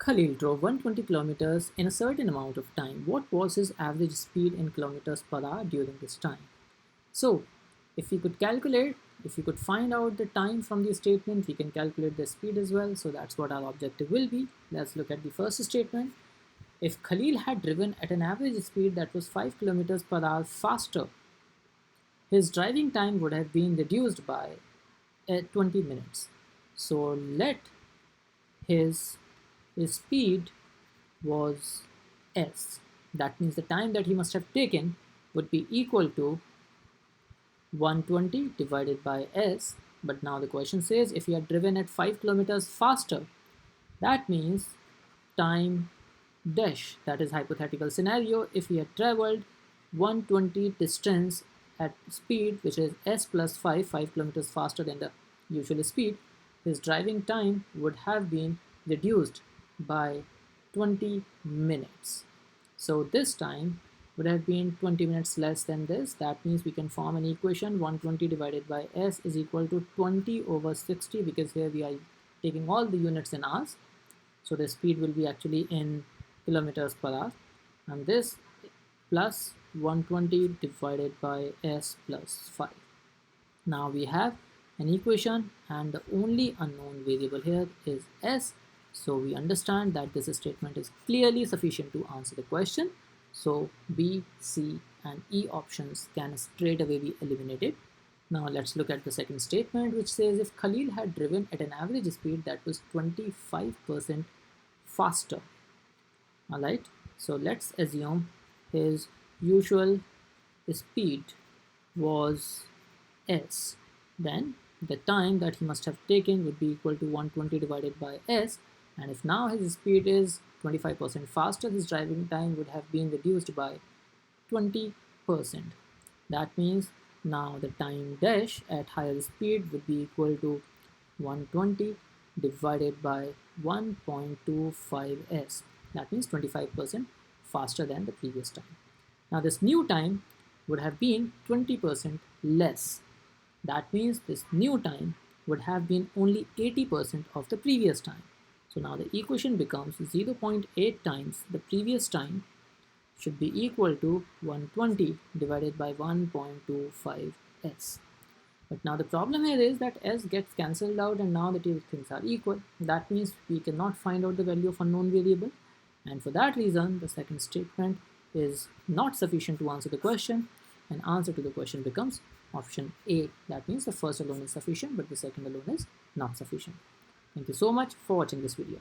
Khalil drove 120 kilometers in a certain amount of time. What was his average speed in kilometers per hour during this time? So, if we could calculate, if we could find out the time from the statement, we can calculate the speed as well. So that's what our objective will be. Let's look at the first statement. If Khalil had driven at an average speed that was 5 kilometers per hour faster, his driving time would have been reduced by 20 minutes. So let his speed was s. That means the time that he must have taken would be equal to 120 divided by s. But now the question says if he had driven at 5 kilometers faster, that means time dash, that is hypothetical scenario, if he had traveled 120 distance at speed which is s plus 5 kilometers faster than the usual speed, his driving time would have been reduced by 20 minutes. So this time would have been 20 minutes less than this. That means we can form an equation 120 divided by s is equal to 20 over 60, because here we are taking all the units in hours. So the speed will be actually in kilometers per hour, and this plus 120 divided by s plus 5. Now we have an equation, and the only unknown variable here is s. So we understand that this statement is clearly sufficient to answer the question. So B, C, and E options can straight away be eliminated. Now let's look at the second statement, which says if Khalil had driven at an average speed that was 25% faster. Alright, so let's assume his usual speed was s. Then the time that he must have taken would be equal to 120 divided by s. And if now his speed is 25% faster, his driving time would have been reduced by 20%. That means now the time dash at higher speed would be equal to 120 divided by 1.25s. That means 25% faster than the previous time. Now this new time would have been 20% less. That means this new time would have been only 80% of the previous time. So now the equation becomes 0.8 times the previous time should be equal to 120 divided by 1.25s. But now the problem here is that s gets cancelled out, and now the two things are equal. That means we cannot find out the value of unknown variable, and for that reason the second statement is not sufficient to answer the question, and answer to the question becomes option A. That means the first alone is sufficient but the second alone is not sufficient. Thank you so much for watching this video.